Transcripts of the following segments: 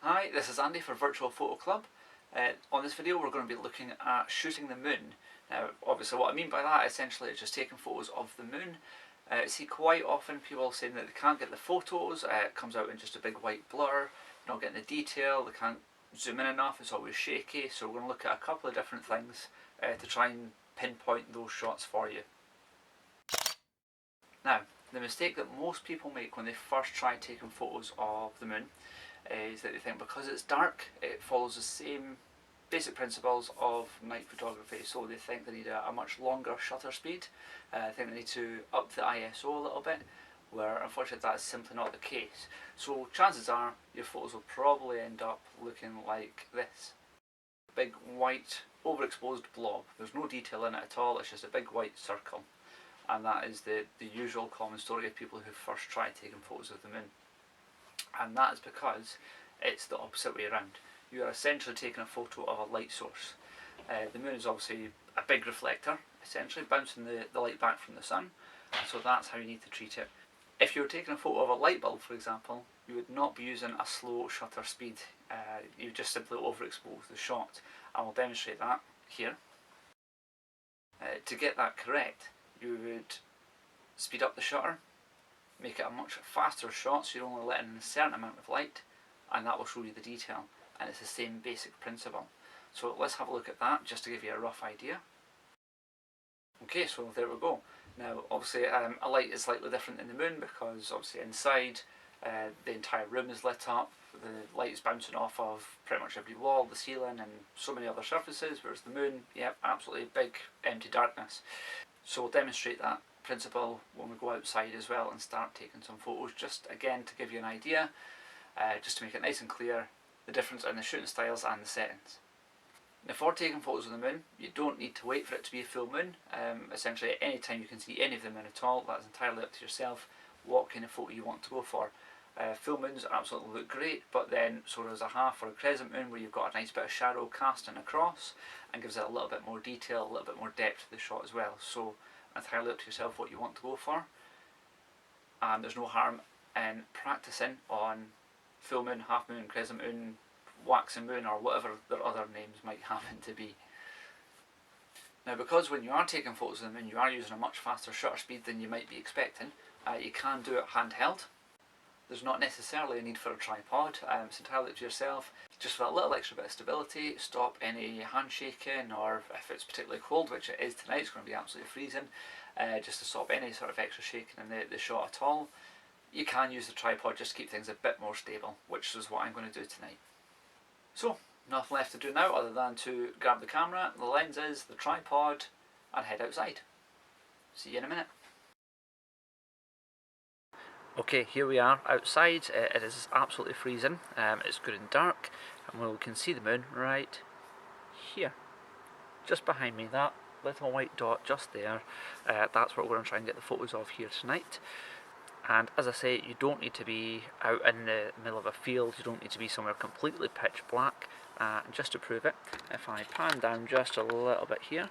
Hi, this is Andy for Virtual Photo Club. On this video we're going to be looking at shooting the moon. Now obviously what I mean by that essentially is just taking photos of the moon. See quite often people saying that they can't get the photos, it comes out in just a big white blur, not getting the detail, they can't zoom in enough, it's always shaky, so we're going to look at a couple of different things to try and pinpoint those shots for you. Now, the mistake that most people make when they first try taking photos of the moon is that they think because it's dark it follows the same basic principles of night photography, so they think they need a much longer shutter speed, they think they need to up the ISO a little bit, where unfortunately that's simply not the case. So chances are your photos will probably end up looking like this. A big white overexposed blob, there's no detail in it at all, it's just a big white circle, and that is the usual common story of people who first try taking photos of the moon. And that is because it's the opposite way around. You are essentially taking a photo of a light source. The moon is obviously a big reflector, essentially bouncing the light back from the sun, so that's how you need to treat it. If you were taking a photo of a light bulb, for example, you would not be using a slow shutter speed. You would just simply overexpose the shot, and we'll demonstrate that here. To get that correct, you would speed up the shutter, make it a much faster shot so you're only letting in a certain amount of light, and that will show you the detail, and it's the same basic principle. So let's have a look at that just to give you a rough idea. Okay, so there we go. Now obviously a light is slightly different in the moon because obviously inside the entire room is lit up, the light is bouncing off of pretty much every wall, the ceiling and so many other surfaces, whereas the moon, yep, absolutely big empty darkness. So we'll demonstrate that principle when we go outside as well and start taking some photos, just again to give you an idea, just to make it nice and clear the difference in the shooting styles and the settings. Now for taking photos of the moon, you don't need to wait for it to be a full moon. Essentially at any time you can see any of the moon at all, that's entirely up to yourself what kind of photo you want to go for. Full moons absolutely look great, but then so does a half or a crescent moon where you've got a nice bit of shadow casting across and gives it a little bit more detail, a little bit more depth to the shot as well. So entirely up to yourself what you want to go for, and there's no harm in practicing on full moon, half moon, crescent moon, waxing moon, or whatever their other names might happen to be. Now because when you are taking photos of the moon you are using a much faster shutter speed than you might be expecting, you can do it handheld. There's not necessarily a need for a tripod, it's entirely up to yourself. Just for that little extra bit of stability, stop any handshaking, or if it's particularly cold, which it is tonight, it's going to be absolutely freezing, just to stop any sort of extra shaking in the shot at all. You can use the tripod just to keep things a bit more stable, which is what I'm going to do tonight. So, nothing left to do now other than to grab the camera, the lenses, the tripod, and head outside. See you in a minute. Okay, here we are outside. It is absolutely freezing. It's good and dark, and we can see the moon right here, just behind me. That little white dot just there, that's what we're going to try and get the photos of here tonight. And as I say, you don't need to be out in the middle of a field, you don't need to be somewhere completely pitch black. Just to prove it, if I pan down just a little bit here,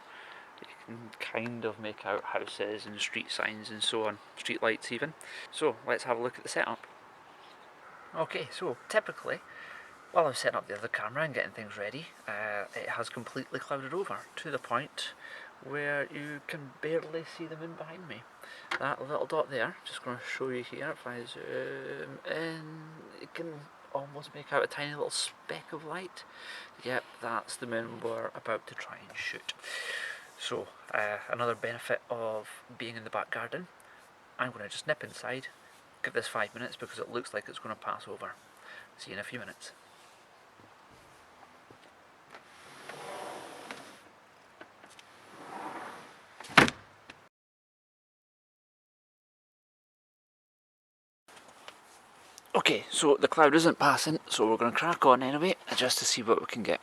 you can kind of make out houses and street signs and so on, street lights even. So let's have a look at the setup. Okay, so typically while I'm setting up the other camera and getting things ready, it has completely clouded over to the point where you can barely see the moon behind me. That little dot there, just going to show you here, if I zoom in, you can almost make out a tiny little speck of light. Yep, that's the moon we're about to try and shoot. So, another benefit of being in the back garden, I'm going to just nip inside, give this 5 minutes because it looks like it's going to pass over. See you in a few minutes. Okay, so the cloud isn't passing, so we're going to crack on anyway, just to see what we can get.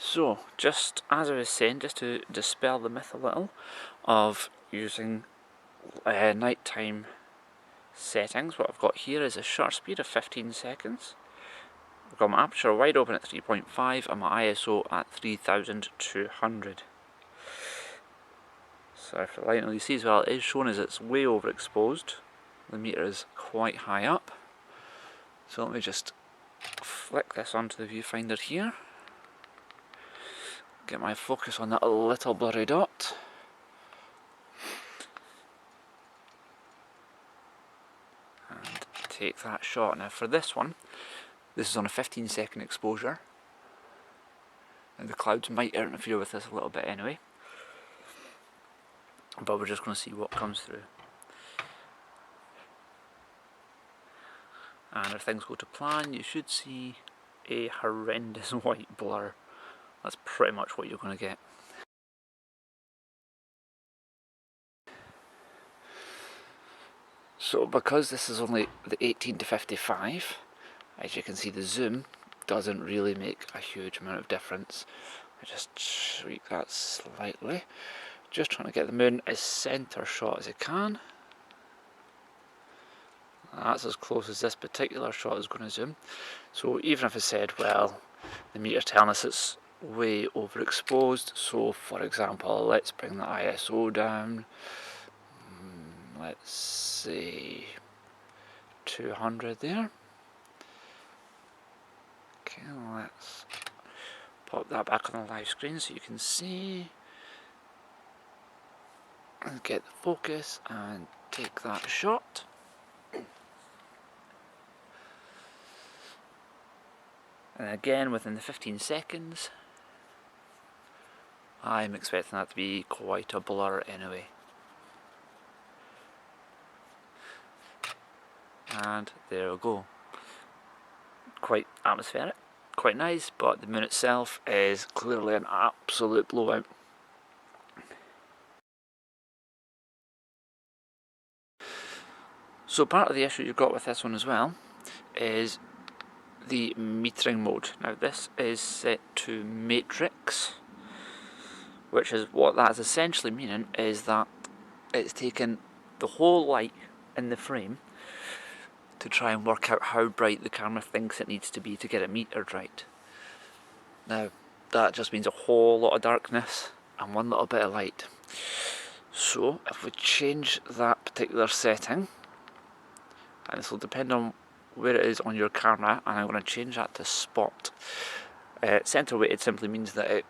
So, just as I was saying, just to dispel the myth a little of using nighttime settings, what I've got here is a shutter speed of 15 seconds. I've got my aperture wide open at 3.5 and my ISO at 3200. So if the light you see as well, it is shown as it's way overexposed. The meter is quite high up. So let me just flick this onto the viewfinder here. Get my focus on that little blurry dot. And take that shot. Now for this one, this is on a 15-second exposure. And the clouds might interfere with this a little bit anyway. But we're just going to see what comes through. And if things go to plan, you should see a horrendous white blur. That's pretty much what you're going to get. So because this is only the 18-55, as you can see the zoom doesn't really make a huge amount of difference. I just tweak that slightly. Just trying to get the moon as centre shot as I can. That's as close as this particular shot is going to zoom. So even if I said, well, the meter's telling us it's way overexposed, so for example, let's bring the ISO down. Let's say 200 there. Okay, let's pop that back on the live screen so you can see. And get the focus and take that shot. And again, within the 15 seconds, I'm expecting that to be quite a blur anyway. And there we go. Quite atmospheric, quite nice, but the moon itself is clearly an absolute blowout. So part of the issue you've got with this one as well is the metering mode. Now this is set to matrix, which is what that's essentially meaning is that it's taken the whole light in the frame to try and work out how bright the camera thinks it needs to be to get it metered right. Now that just means a whole lot of darkness and one little bit of light. So if we change that particular setting, and this will depend on where it is on your camera, and I'm going to change that to spot. Centre weighted simply means that it,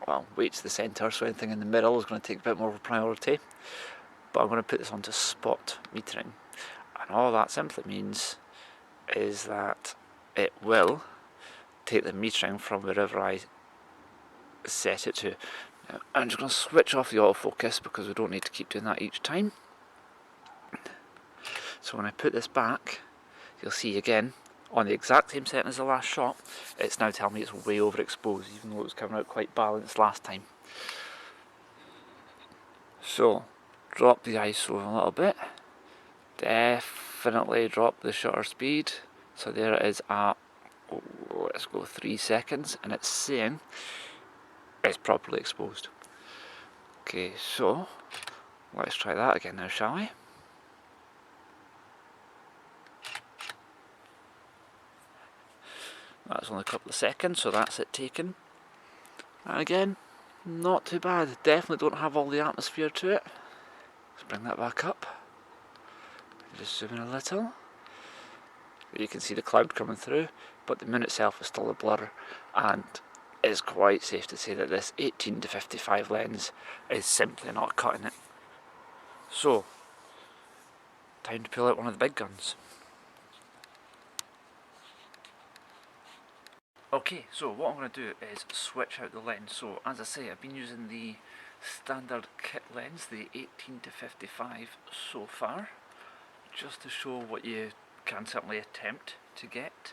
well, weights the centre, so anything in the middle is going to take a bit more of a priority. But I'm going to put this onto spot metering. And all that simply means is that it will take the metering from wherever I set it to. Now, I'm just going to switch off the autofocus because we don't need to keep doing that each time. So when I put this back, you'll see again, on the exact same setting as the last shot, it's now telling me it's way overexposed, even though it was coming out quite balanced last time. So, drop the ISO a little bit. Definitely drop the shutter speed. So there it is at, let's go 3 seconds, and it's saying it's properly exposed. Okay, so let's try that again now, shall we? That's only a couple of seconds, so that's it taken. And again, not too bad. Definitely don't have all the atmosphere to it. Let's bring that back up. Just zoom in a little. You can see the cloud coming through, but the moon itself is still a blur, and it's quite safe to say that this 18-55 lens is simply not cutting it. So, time to pull out one of the big guns. Okay, so what I'm going to do is switch out the lens. So as I say, I've been using the standard kit lens, the 18-55 so far, just to show what you can certainly attempt to get.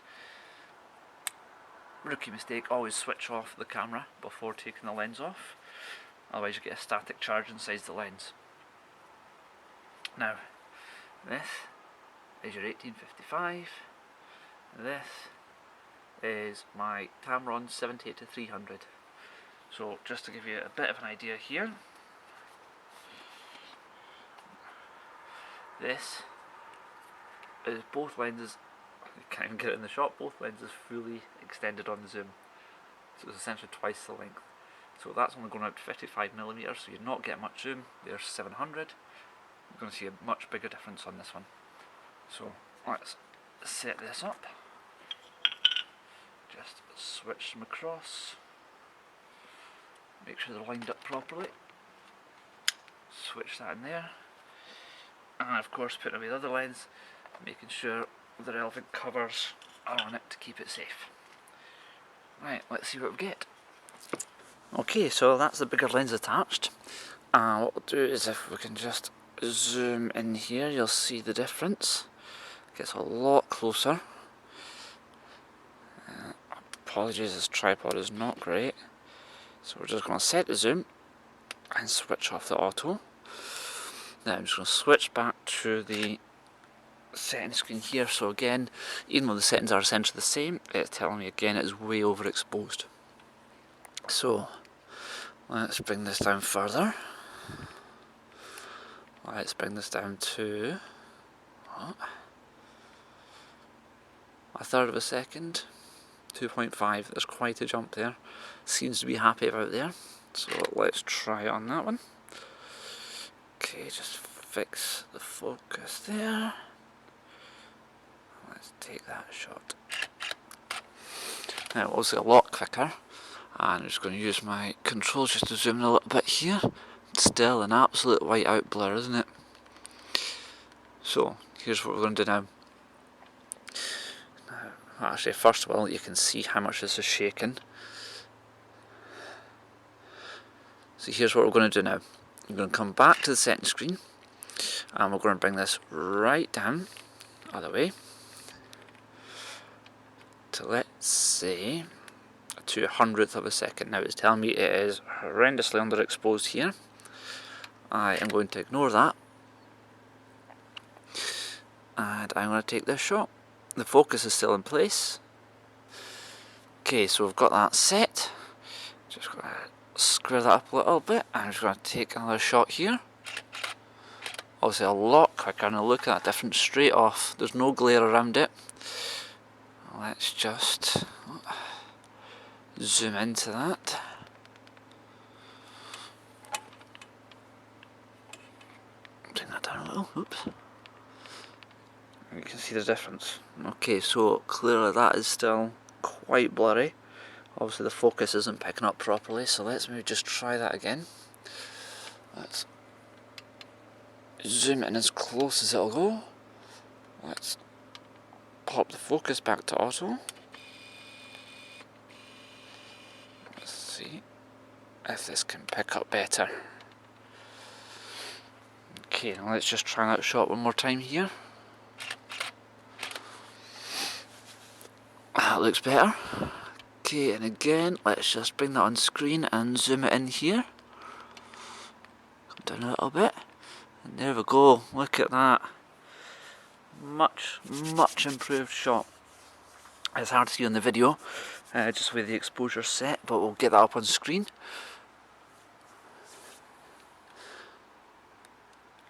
Rookie mistake, always switch off the camera before taking the lens off, otherwise you get a static charge inside the lens. Now, this is your 18-55, this is my Tamron 70-300. So just to give you a bit of an idea here, this is both lenses, you can't even get it in the shot, both lenses fully extended on the zoom. So it's essentially twice the length. So that's only going out to 55mm, so you're not getting much zoom. There's 700. You're going to see a much bigger difference on this one. So let's set this up. switch them across, make sure they're lined up properly, switch that in there, and of course putting away the other lens, making sure the relevant covers are on it to keep it safe. Right, let's see what we get. Okay, so that's the bigger lens attached. What we'll do is, if we can just zoom in here, you'll see the difference. It gets a lot closer. Apologies, this tripod is not great. So we're just going to set the zoom and switch off the auto. Now I'm just going to switch back to the setting screen here. So again, even though the settings are essentially the same, it's telling me again it is way overexposed. So let's bring this down further. Let's bring this down to a third of a second. 2.5, there's quite a jump there. Seems to be happy about there. So let's try it on that one. Okay, just fix the focus there. Let's take that shot. Now it was a lot quicker, and I'm just going to use my controls just to zoom in a little bit here. Still an absolute white out blur, isn't it? So here's what we're going to do now. Actually, first of all, you can see how much this is shaking. So here's what we're going to do now. We're going to come back to the setting screen, and we're going to bring this right down, other way, to let's say a 200th of a second. Now it's telling me it is horrendously underexposed here. I am going to ignore that, and I'm going to take this shot. The focus is still in place. Okay, so we've got that set. Just going to square that up a little bit. I'm just going to take another shot here. Obviously a lot quicker, and look at that difference straight off. There's no glare around it. Let's just zoom into that. Bring that down a little. Oops. You can see the difference. Okay, so clearly that is still quite blurry. Obviously the focus isn't picking up properly, so let's maybe just try that again. Let's zoom in as close as it'll go. Let's pop the focus back to auto. Let's see if this can pick up better. Okay, now let's just try that shot one more time here. That looks better. Okay, and again, let's just bring that on screen and zoom it in here. Come down a little bit. And there we go, look at that. Much improved shot. It's hard to see on the video, just with the exposure set, but we'll get that up on screen.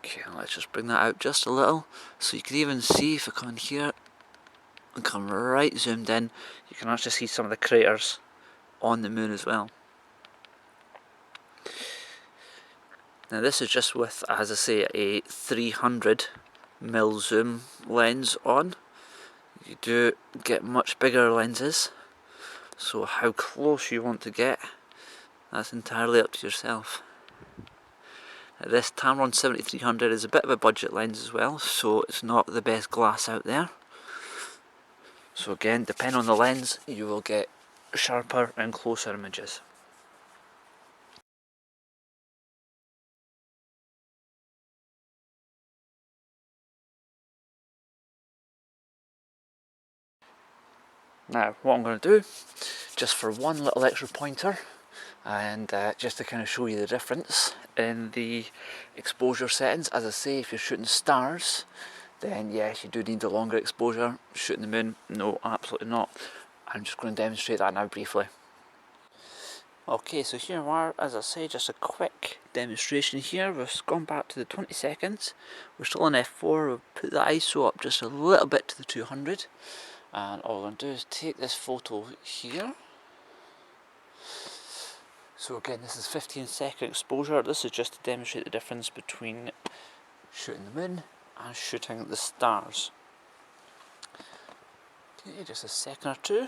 Okay, let's just bring that out just a little, so you can even see if I come in here and come right zoomed in, you can actually see some of the craters on the moon as well. Now this is just with, as I say, a 300mm zoom lens on. You do get much bigger lenses, so how close you want to get, that's entirely up to yourself. This Tamron 7300 is a bit of a budget lens as well, so it's not the best glass out there. So again, depending on the lens, you will get sharper and closer images. Now, what I'm going to do, just for one little extra pointer, and just to kind of show you the difference in the exposure settings. As I say, if you're shooting stars, then yes, you do need a longer exposure. Shooting the moon, no, absolutely not. I'm just going to demonstrate that now briefly. Okay, so here we are, as I say, just a quick demonstration here. We've gone back to the 20 seconds. We're still on f4, we've put the ISO up just a little bit to the 200. And all we're going to do is take this photo here. So again, this is 15-second exposure. This is just to demonstrate the difference between shooting the moon and shooting the stars. Okay, just a second or two.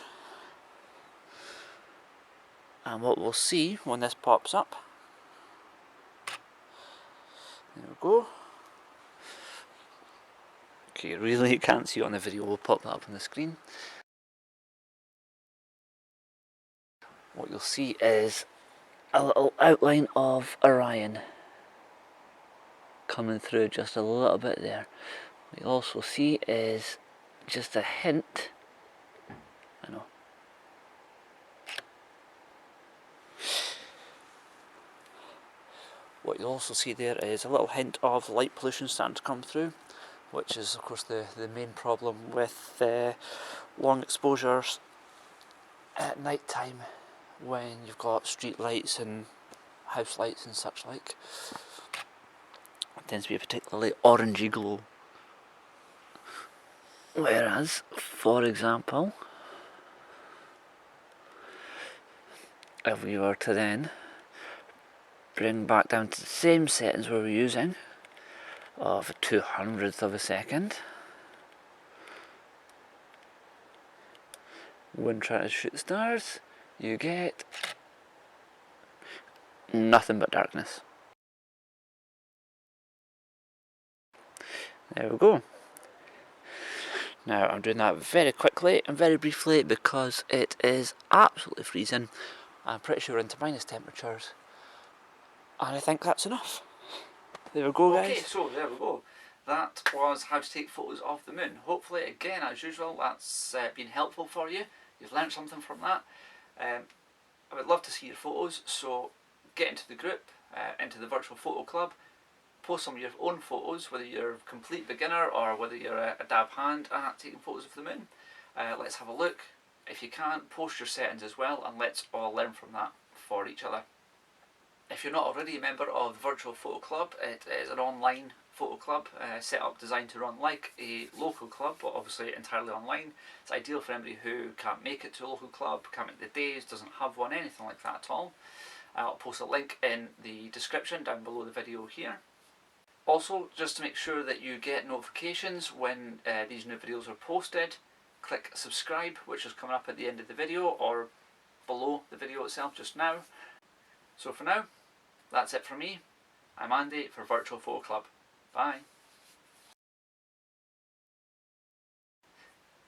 And what we'll see when this pops up, there we go. Okay, really you can't see it on the video, we'll pop that up on the screen. What you'll see is a little outline of Orion coming through just a little bit there. What you'll also see is just a hint, I know, what you'll also see there is a little hint of light pollution starting to come through, which is of course the main problem with long exposures at night time when you've got street lights and house lights and such like. It tends to be a particularly orangey glow. Whereas, for example, if we were to then bring back down to the same settings we were using of a 200th of a second, when trying to shoot stars, you get nothing but darkness. There we go. Now I'm doing that very quickly and very briefly because it is absolutely freezing. I'm pretty sure we're into minus temperatures, and I think that's enough. There we go, guys. Okay, so there we go. That was how to take photos of the moon. Hopefully, again, as usual, that's been helpful for you. You've learned something from that. I would love to see your photos, so get into the group, into the virtual photo club. Post some of your own photos, whether you're a complete beginner or whether you're a dab hand at taking photos of the moon. Let's have a look. If you can, post your settings as well, and let's all learn from that for each other. If you're not already a member of the Virtual Photo Club, it is an online photo club set up designed to run like a local club, but obviously entirely online. It's ideal for anybody who can't make it to a local club, can't make the days, doesn't have one, anything like that at all. I'll post a link in the description down below the video here. Also, just to make sure that you get notifications when these new videos are posted, click subscribe, which is coming up at the end of the video or below the video itself just now. So for now, that's it from me. I'm Andy for Virtual Photo Club. Bye.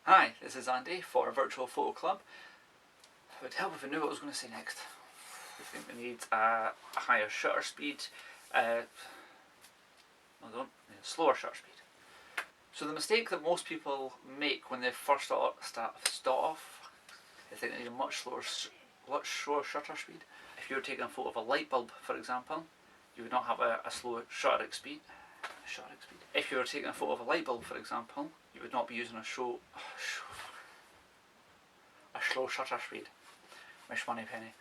Hi, this is Andy for Virtual Photo Club. It would help if I knew what I was going to say next. I think we need a higher shutter speed. Slower shutter speed. So the mistake that most people make when they first start off, they think they need a much slower shutter speed. If you were taking a photo of a light bulb, for example, you would not have a slow shutter speed. If you were taking a photo of a light bulb, for example, you would not be using a slow shutter speed. Mish money penny.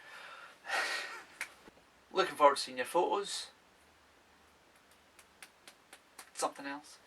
Looking forward to seeing your photos. Something else.